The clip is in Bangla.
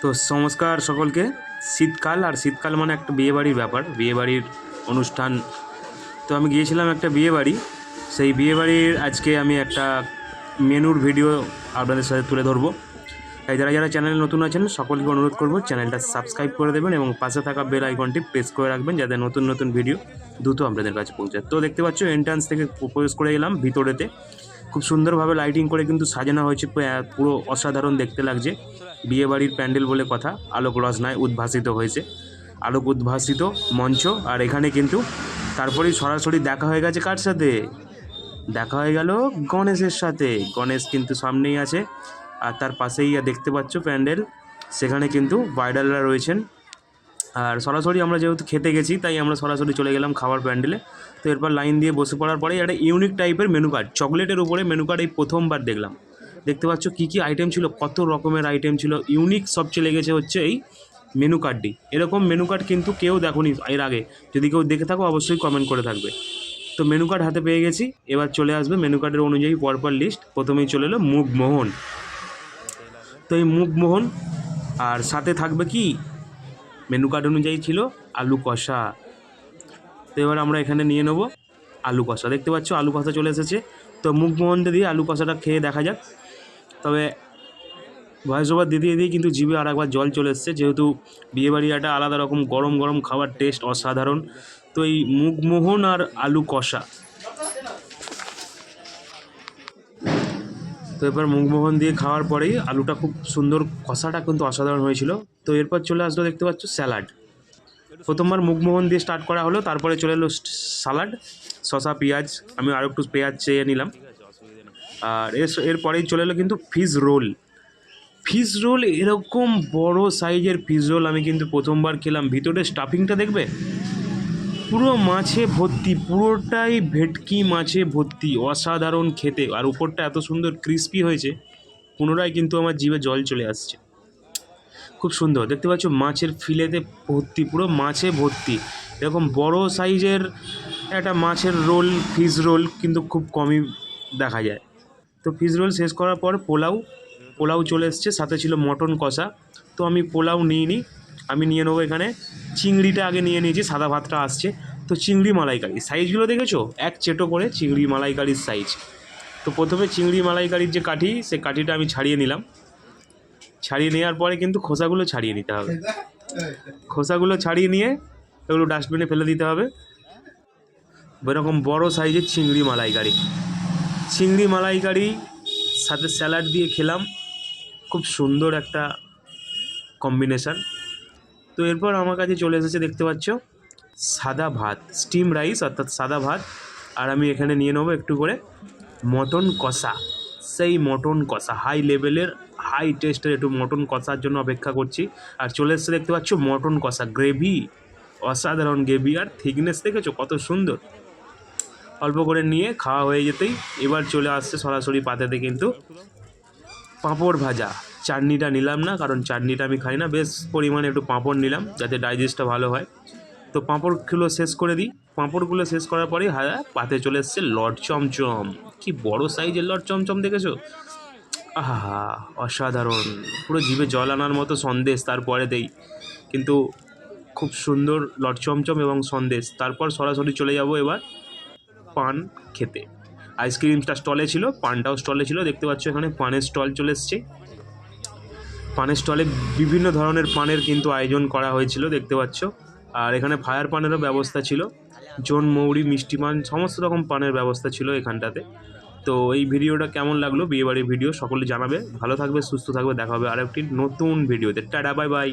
তো নমস্কার সকলকে। শীতকাল, আর শীতকাল মানে একটা বিয়েবাড়ির ব্যাপার, বিয়েবাড়ির অনুষ্ঠান। তো আমি গিয়েছিলাম একটা বিয়েবাড়ি। সেই বিয়েবাড়ির আজকে আমি একটা মেনুর ভিডিও আপনাদের সাথে তুলে ধরবো। তাই যারা যারা চ্যানেলে নতুন আছেন সকলকে অনুরোধ করবো চ্যানেলটা সাবস্ক্রাইব করে দেবেন এবং পাশে থাকা বেল আইকনটি প্রেস করে রাখবেন যাতে নতুন নতুন ভিডিও দ্রুত আপনাদের কাছে পৌঁছায়। তো দেখতে পাচ্ছ এন্ট্রান্স থেকে প্রবেশ করে এলাম ভিতরেতে। খুব সুন্দরভাবে লাইটিং করে কিন্তু সাজানো হয়েছে, পুরো অসাধারণ দেখতে লাগছে। বিয়েবাড়ির প্যান্ডেল বলে কথা, আলোক রচনায় উদ্ভাসিত হয়েছে, আলোক উদ্ভাসিত মঞ্চ। আর এখানে কিন্তু তারপরেই সরাসরি দেখা হয়ে গেছে কার সাথে? দেখা হয়ে গেল গণেশের সাথে। গণেশ কিন্তু সামনেই আছে, আর তার পাশেই দেখতে পাচ্ছ প্যান্ডেল, সেখানে কিন্তু ব্রাইডালরা রয়েছেন। আর সরাসরি আমরা যেহেতু খেতে গেছি তাই আমরা সরাসরি চলে গেলাম খাবার প্যান্ডেলে। তো এরপর লাইন দিয়ে বসে পড়ার পরেই একটা ইউনিক টাইপের মেনু কার্ড, চকলেটের উপরে মেনু কার্ড এই প্রথমবার দেখলাম। দেখতে পাচ্ছ কী কী আইটেম ছিল, কত রকমের আইটেম ছিল। ইউনিক সবচেয়ে লেগেছে হচ্ছে এই মেনু কার্ডটি। এরকম মেনু কার্ড কিন্তু কেউ দেখোনি এর আগে, যদি কেউ দেখে থাকো অবশ্যই কমেন্ট করে থাকবে। তো মেনু কার্ড হাতে পেয়ে গেছি, এবার চলে আসবে মেনু কার্ডের অনুযায়ী পরপর লিস্ট। প্রথমেই চলে এলো মুগমোহন। তো এই মুগমোহন আর সাথে থাকবে কি, মেনু কার্ড অনুযায়ী ছিল আলু কষা। তো এবার আমরা এখানে নিয়ে নেব আলু কষা। দেখতে পাচ্ছ আলু কষা চলে এসেছে। তো মুগমোহনটা দিয়ে আলু কষাটা খেয়ে দেখা যাক। তবে ভয়েস ওভার দিতে দিয়েই কিন্তু জিভে আর একবার জল চলে এসছে, যেহেতু বিয়েবাড়ি একটা আলাদা রকম গরম গরম খাবার, টেস্ট অসাধারণ। তো এই মুগমোহন আর আলু কষা, তো এরপর মুগমোহন দিয়ে খাওয়ার পরেই আলুটা খুব সুন্দর, কষাটা কিন্তু অসাধারণ হয়েছিল। তো এরপর চলে আসলো দেখতে পাচ্ছ স্যালাড। প্রথমবার মুগমোহন দিয়ে স্টার্ট করা হলো, তারপরে চলে এলো সালাড, শসা পেঁয়াজ। আমি আরও একটু পেঁয়াজ চেয়ে নিলাম। আর এরপরেই চলে এলো কিন্তু ফিশ রোল। ফিশ রোল, এরকম বড় সাইজের ফিশ রোল আমি কিন্তু প্রথমবার খেলাম। ভিতরে স্টাফিংটা দেখবে, পুরো মাছে ভর্তি, পুরোটাই ভেটকি মাছে ভর্তি, অসাধারণ খেতে। আর উপরটা এত সুন্দর ক্রিস্পি হয়েছে, পুনরায় কিন্তু আমার জিভে জল চলে আসছে। খুব সুন্দর দেখতে পাচ্ছ, মাছের ফিলেতে ভর্তি, পুরো মাছে ভর্তি। এরকম বড় সাইজের একটা মাছের রোল, ফিশ রোল কিন্তু খুব কমই দেখা যায়। তো ফিশ রোল শেষ করার পর পোলাও চলে এসছে, সাথে ছিল মটন কষা। তো আমি পোলাও নিইনি, আমি নিয়ে নেবো এখানে চিংড়িটা আগে নিয়ে নিয়েছি, সাদা ভাতটা আসছে। তো চিংড়ি মালাইকারি সাইজগুলো দেখেছো, এক চেটো করে চিংড়ি মালাইকারির সাইজ। তো প্রথমে চিংড়ি মালাইকারির যে কাঠি, সে কাঠিটা আমি ছাড়িয়ে নিলাম। ছাড়িয়ে নেওয়ার পরে কিন্তু খোসাগুলো ছাড়িয়ে নিতে হবে। খোসাগুলো ছাড়িয়ে নিয়ে এগুলো ডাস্টবিনে ফেলে দিতে হবে। এরকম বড় সাইজের চিংড়ি মালাইকারি সাথে স্যালাড দিয়ে খেলাম, খুব সুন্দর একটা কম্বিনেশান। তো এরপর আমার কাছে চলে এসেছে দেখতে পাচ্ছ সাদা ভাত, স্টিম রাইস অর্থাৎ সাদা ভাত। আর আমি এখানে নিয়ে নেবো একটু করে মটন কষা। সেই মটন কষা হাই লেভেলের, হাই টেস্টের একটু মটন কষার জন্য অপেক্ষা করছি। আর চলে এসছে দেখতে পাচ্ছ মটন কষা, গ্রেভি অসাধারণ গ্রেভি, আর থিকনেস দেখেছো কত সুন্দর। অল্প করে নিয়ে খাওয়া হয়ে যেতেই এবার চলে আসছে সরাসরি পাতেতে কিন্তু পাঁপড় ভাজা। চাটনিটা নিলাম না, কারণ চাটনিটা আমি খাই না। বেশ পরিমাণে একটু পাঁপড় নিলাম যাতে ডাইজেস্টটা ভালো হয়। তো পাঁপড়গুলো শেষ করে দিই। পাঁপড়গুলো শেষ করার পরেই পাতে চলে এসছে লট চমচম। কি বড় সাইজের লট চমচম দেখেছো, আহা অসাধারণ, পুরো জিভে জল আনার মতো সন্দেশ তারপরেতেই। কিন্তু খুব সুন্দর লট চমচম এবং সন্দেশ। তারপর সরাসরি চলে যাব এবার পান খেতে। আইসক্রিমটা স্টলে ছিল, পানটাও স্টলে ছিল। দেখতে পাচ্ছ এখানে পানের স্টল চলে এসছে। পানের স্টলে বিভিন্ন ধরনের পানের কিন্তু আয়োজন করা হয়েছিল দেখতে পাচ্ছ। আর এখানে ফায়ার পানেরও ব্যবস্থা ছিল, জোন মৌরি মিষ্টি পান সমস্ত রকম পানের ব্যবস্থা ছিল এখানটাতে। তো এই ভিডিওটা কেমন লাগলো, বিয়েবাড়ির ভিডিও, সকলে জানাবে। ভালো থাকবে, সুস্থ থাকবে, দেখা হবে আরেকটি নতুন ভিডিওতে। Tata, bye bye.